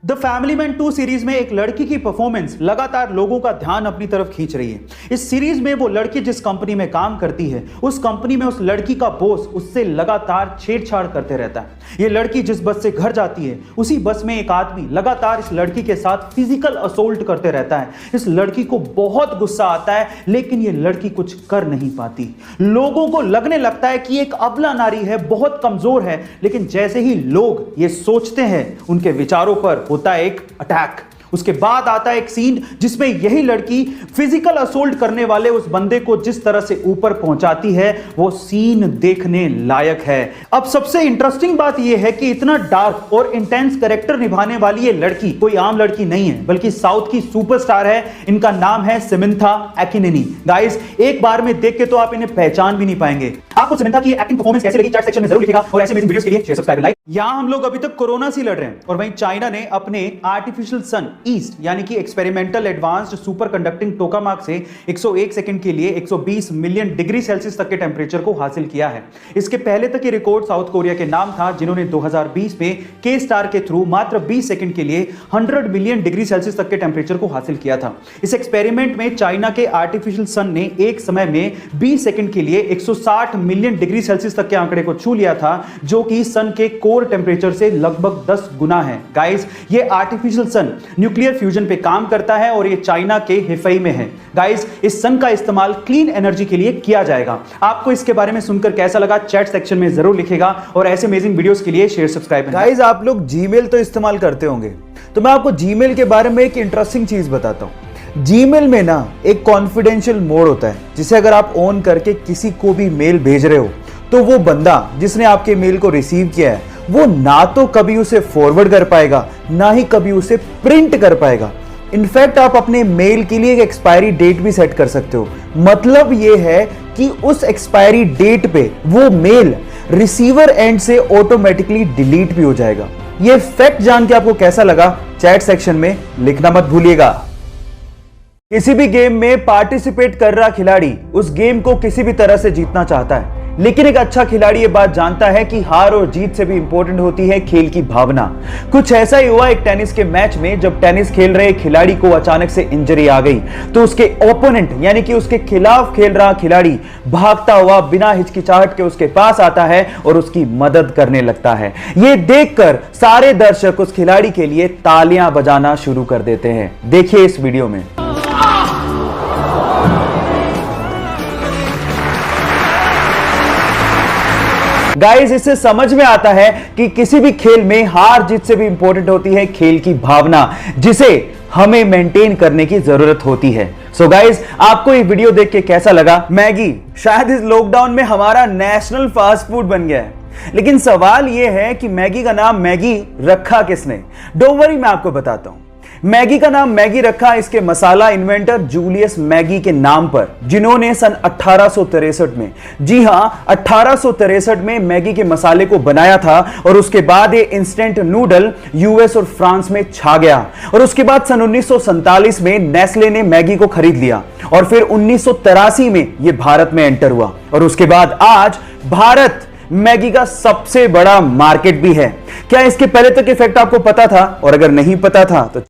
The family man 2 series में एक लड़की की परफॉर्मेंस लगातार लोगों का ध्यान अपनी तरफ खींच रही है। इस सीरीज में वो लड़की जिस कंपनी में काम करती है, उस कंपनी में उस लड़की का बॉस उससे लगातार छेड़छाड़ करते रहता है। ये लड़की जिस बस से घर जाती है, उसी बस में एक आदमी लगातार इस लड़की के साथ फिजिकल असोल्ट करते रहता है। इस लड़की को बहुत गुस्सा आता है, लेकिन ये लड़की कुछ कर नहीं पाती। लोगों को लगने लगता है कि एक अबला नारी है, बहुत कमजोर है, लेकिन जैसे ही लोग ये सोचते हैं, उनके विचारों पर होता है एक अटैक। उसके बाद आता है एक सीन जिसमें यही लड़की फिजिकल असोल्ट करने वाले उस बंदे को जिस तरह से ऊपर पहुंचाती है, वो सीन देखने लायक है। अब सबसे इंटरेस्टिंग बात यह है कि इतना डार्क और इंटेंस कैरेक्टर निभाने वाली ये लड़की कोई आम लड़की नहीं है, बल्कि साउथ की सुपरस्टार है। इनका नाम है समंथा अकिनेनी। गाइस, एक बार में देख के तो आप इन्हें पहचान भी नहीं पाएंगे। आपको समंथा की एक्टिंग परफॉर्मेंस कैसी लगी, चैट सेक्शन में जरूर लिखिएगा और ऐसे अमेजिंग वीडियोस के लिए शेयर सब्सक्राइब लाइक। यहां हम लोग अभी तक कोरोना से लड़ रहे हैं, और वहीं चाइना ने अपने आर्टिफिशियल सन ईस्ट यानी कि एक्सपेरिमेंटल एडवांस्ड सुपर कंडक्टिंग टोकामाक से 101 सेकंड के लिए 120 मिलियन डिग्री सेल्सियस तक के टेंपरेचर को हासिल किया है। इसके पहले तक ये रिकॉर्ड साउथ कोरिया के नाम था, जिन्होंने 2020 में के स्टार के थ्रू मात्र 20 सेकंड के लिए 100 मिलियन डिग्री सेल्सियस तक के टेंपरेचर को हासिल किया था। इस एक्सपेरिमेंट में चाइना के आर्टिफिशियल सन ने एक समय में 20 सेकंड के लिए 160 मिलियन डिग्री सेल्सियस तक के आंकड़े को छू लिया था, जो कि सन के कोर टेंपरेचर से लगभग 10 गुना है। गाइस, ये आर्टिफिशियल सन न्यूक्लियर फ्यूजन पे काम करता है और ये चाइना के हिफई में है। गाइस, इस सन का इस्तेमाल क्लीन एनर्जी के लिए किया जाएगा। आपको इसके बारे में सुनकर कैसा लगा, चैट सेक्शन में जरूर लिखेगा और ऐसे अमेजिंग वीडियोस के लिए शेयर सब्सक्राइब। गाइस, आप लोग जीमेल तो इस्तेमाल करते होंगे, तो मैं आपको जीमेल के बारे में एक इंटरेस्टिंग चीज बताता हूं। जीमेल में ना एक कॉन्फिडेंशियल मोड होता है, जिसे अगर आप ऑन करके किसी को भी मेल भेज रहे हो, तो वो बंदा जिसने आपके मेल को रिसीव किया है, वो ना तो कभी उसे फॉरवर्ड कर पाएगा, ना ही कभी उसे प्रिंट कर पाएगा। इनफैक्ट आप अपने मेल के लिए एक एक्सपायरी डेट भी सेट कर सकते हो। मतलब ये है कि उस एक्सपायरी डेट पे वो मेल रिसीवर एंड से ऑटोमेटिकली डिलीट भी हो जाएगा। ये फैक्ट जान के आपको कैसा लगा, चैट सेक्शन में लिखना मत भूलिएगा। किसी भी गेम में पार्टिसिपेट कर रहा खिलाड़ी उस गेम को किसी भी तरह से जीतना चाहता है, लेकिन एक अच्छा खिलाड़ी ये बात जानता है कि हार और जीत से भी इंपॉर्टेंट होती है खेल की भावना। कुछ ऐसा ही हुआ एक टेनिस के मैच में, जब टेनिस खेल रहे खिलाड़ी को अचानक से इंजरी आ गई, तो उसके ओपोनेंट यानी कि उसके खिलाफ खेल रहा खिलाड़ी भागता हुआ बिना हिचकिचाहट के उसके पास आता है और उसकी मदद करने लगता है। यह देखकर सारे दर्शक उस खिलाड़ी के लिए तालियां बजाना शुरू कर देते हैं। देखिए इस वीडियो में। गाइस, इससे समझ में आता है कि किसी भी खेल में हार जीत से भी इंपॉर्टेंट होती है खेल की भावना, जिसे हमें मेंटेन करने की जरूरत होती है। सो गाइस, आपको ये वीडियो देख के कैसा लगा? मैगी शायद इस लॉकडाउन में हमारा नेशनल फास्ट फूड बन गया है, लेकिन सवाल यह है कि मैगी का नाम मैगी रखा किसने? डोंट वरी, मैं आपको बताता हूं। मैगी का नाम मैगी रखा इसके मसाला इन्वेंटर जूलियस मैगी के नाम पर, जिन्होंने सन 1863 में, जी हां 1863 में मैगी के मसाले को बनाया था, और उसके बाद ये इंस्टेंट नूडल यूएस और फ्रांस में छा गया। और उसके बाद सन 1947 में नेस्ले ने मैगी को खरीद लिया, और फिर 1983 में ये भारत में एंटर हुआ, और उसके बाद आज भारत मैगी का सबसे बड़ा मार्केट भी है। क्या इसके पहले तक इफेक्ट आपको पता था? और अगर नहीं पता था तो